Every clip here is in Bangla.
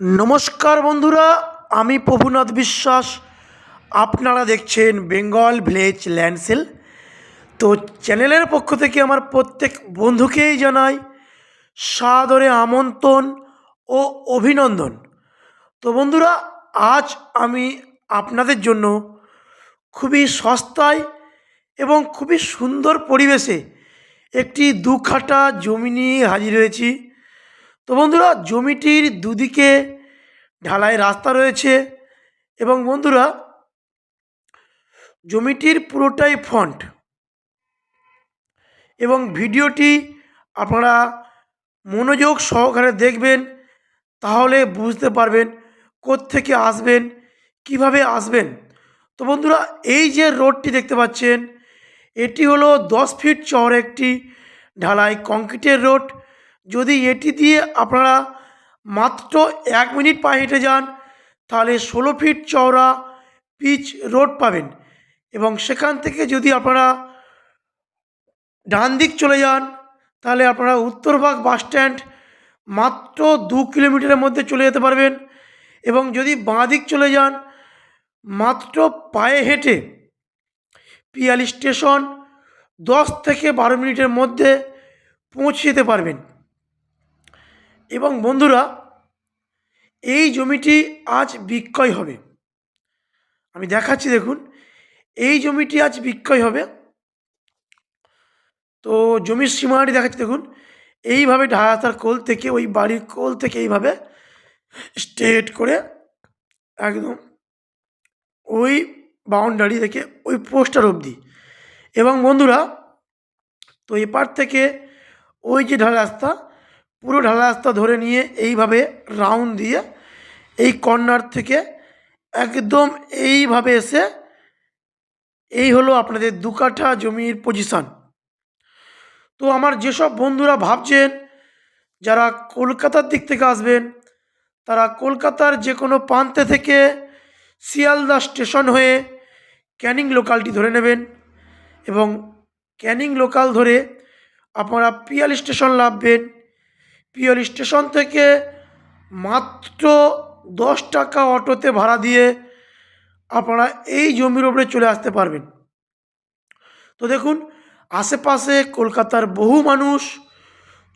নমস্কার বন্ধুরা, আমি প্রভুনাথ বিশ্বাস। আপনারা দেখছেন বেঙ্গল ভিলেজ ল্যান্ড সেল। তো চ্যানেলের পক্ষ থেকে আমার প্রত্যেক বন্ধুকেই জানাই সাদরে আমন্ত্রণ ও অভিনন্দন। তো বন্ধুরা, আজ আমি আপনাদের জন্য খুবই সস্তায় এবং খুবই সুন্দর পরিবেশে একটি 2 কাঠা জমি নিয়ে হাজির হয়েছি। তো বন্ধুরা, জমিটির দুদিকে ঢালাই রাস্তা রয়েছে এবং বন্ধুরা, জমিটির পুরোটাই ফ্রন্ট। এবং ভিডিওটি আপনারা মনোযোগ সহকারে দেখবেন, তাহলে বুঝতে পারবেন কোত্থেকে আসবেন, কিভাবে আসবেন। তো বন্ধুরা, এই যে রোডটি দেখতে পাচ্ছেন, এটি হলো 10 ফিট চওড়া একটি ঢালাই কংক্রিটের রোড। যদি এটি দিয়ে আপনারা মাত্র 1 মিনিট পায়ে হেঁটে যান, তাহলে 16 ফিট চওড়া পিচ রোড পাবেন। এবং সেখান থেকে যদি আপনারা ডান দিক চলে যান, তাহলে আপনারা উত্তরভাগ বাস স্ট্যান্ড মাত্র 2 কিলোমিটারের মধ্যে চলে যেতে পারবেন। এবং যদি বাঁ দিক চলে যান, মাত্র পায়ে হেঁটে পিয়ালি স্টেশন 10 থেকে 12 মিনিটের মধ্যে পৌঁছে যেতে পারবেন। এবং বন্ধুরা, এই জমিটি আজ বিক্রয় হবে। আমি দেখাচ্ছি, দেখুন, এই জমিটি আজ বিক্রয় হবে। তো জমির সীমানাটি দেখাচ্ছি, দেখুন, এইভাবে ঢালাতার কোল থেকে, ওই বাড়ির কোল থেকে এইভাবে স্ট্রেট করে একদম ওই বাউন্ডারি থেকে ওই পোস্টার অবধি। এবং বন্ধুরা, তো এপার থেকে ওই যে ঢালা রাস্তা, পুরো ঢালা রাস্তা ধরে নিয়ে এইভাবে রাউন্ড দিয়ে এই কর্নার থেকে একদম এইভাবে এসে এই হলো আপনাদের 2 কাঠা জমির পজিশান। তো আমার যেসব বন্ধুরা ভাবছেন যারা কলকাতার দিক থেকে আসবেন, তারা কলকাতার যে কোনো প্রান্তে থেকে শিয়ালদা স্টেশন হয়ে ক্যানিং লোকালটি ধরে নেবেন। এবং ক্যানিং লোকাল ধরে আপনারা পিয়ালি স্টেশন নামবেন। পিয়ালি স্টেশন থেকে মাত্র 10 টাকা অটোতে ভাড়া দিয়ে আপনারা এই জমির ওপরে চলে আসতে পারবেন। তো দেখুন, আশেপাশে কলকাতার বহু মানুষ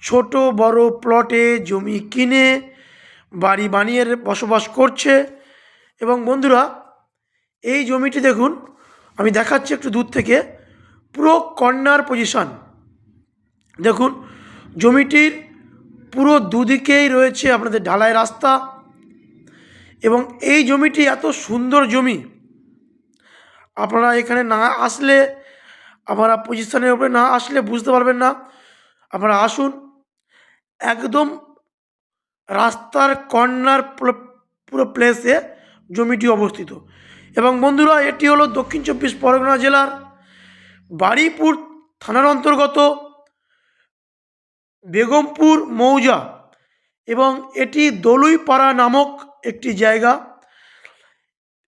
ছোট বড় প্লটে জমি কিনে বাড়ি বানিয়ে বসবাস করছে। এবং বন্ধুরা, এই জমিটি দেখুন, আমি দেখাচ্ছি একটু দূর থেকে, পুরো কর্নার পজিশন। দেখুন, জমিটির পুরো দুদিকেই রয়েছে আপনাদের ঢালাই রাস্তা। এবং এই জমিটি এত সুন্দর জমি, আপনারা এখানে না আসলে, আপনারা পজিশনের উপরে না আসলে বুঝতে পারবেন না। আপনারা আসুন, একদম রাস্তার কর্নার পুরো প্লেসে জমিটি অবস্থিত। এবং বন্ধুরা, এটি হলো দক্ষিণ 24 পরগনা জেলার বারুইপুর থানার অন্তর্গত বেগমপুর মৌজা। এবং এটি দলুইপাড়া নামক একটি জায়গা।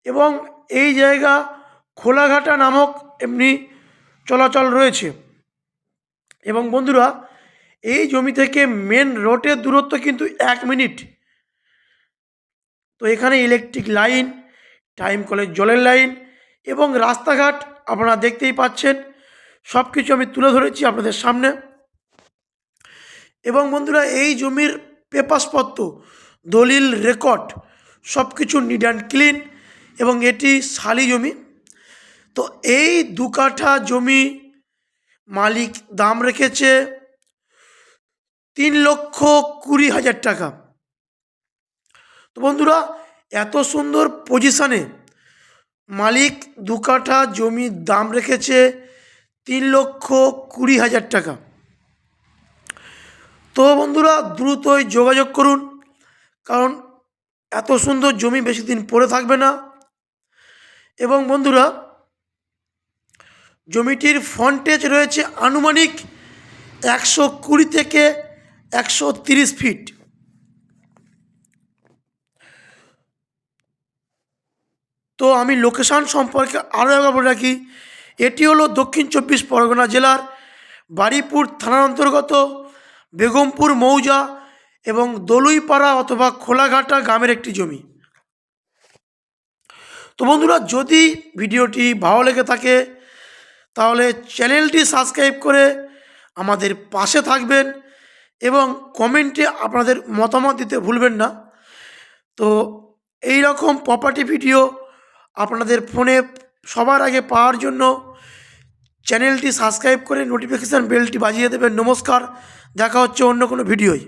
এবং এই জায়গা খোলাঘাটা নামক এমনি চলাচল রয়েছে। এবং বন্ধুরা, এই জমি থেকে মেন রোডের দূরত্ব কিন্তু 1 মিনিট। তো এখানে ইলেকট্রিক লাইন, টাইম কলের জলের লাইন এবং রাস্তাঘাট আপনারা দেখতেই পাচ্ছেন। সব কিছু আমি তুলে ধরেছি আপনাদের সামনে। এবং বন্ধুরা, এই জমির পেপারসপত্র, দলিল, রেকর্ড সব কিছু নিট অ্যান্ড ক্লিন। এবং এটি শালি জমি। তো এই 2 কাঠা জমি মালিক দাম রেখেছে 3,20,000 টাকা। তো বন্ধুরা, এত সুন্দর পজিশানে মালিক 2 কাঠা জমির দাম রেখেছে 3,20,000 টাকা। তো বন্ধুরা, দ্রুতই যোগাযোগ করুন, কারণ এত সুন্দর জমি বেশি দিন পড়ে থাকবে না। এবং বন্ধুরা, জমিটির ফ্রন্টেজ রয়েছে আনুমানিক 120 থেকে 130 ফিট। তো আমি লোকেশান সম্পর্কে আরও একবার বলে রাখি, এটি হলো দক্ষিণ 24 পরগনা জেলার বারুইপুর থানার অন্তর্গত বেগমপুর মৌজা। এবং দলুইপাড়া অথবা খোলাঘাটা গ্রামের একটি জমি। তো বন্ধুরা, যদি ভিডিওটি ভালো লেগে থাকে তাহলে চ্যানেলটি সাবস্ক্রাইব করে আমাদের পাশে থাকবেন এবং কমেন্টে আপনাদের মতামত দিতে ভুলবেন না। তো এই রকম প্রপার্টি ভিডিও আপনাদের ফোনে সবার আগে পাওয়ার জন্য চ্যানেলটি সাবস্ক্রাইব করে নোটিফিকেশান বেলটি বাজিয়ে দেবেন। নমস্কার, দেখা হচ্ছে অন্য কোনো ভিডিওয়।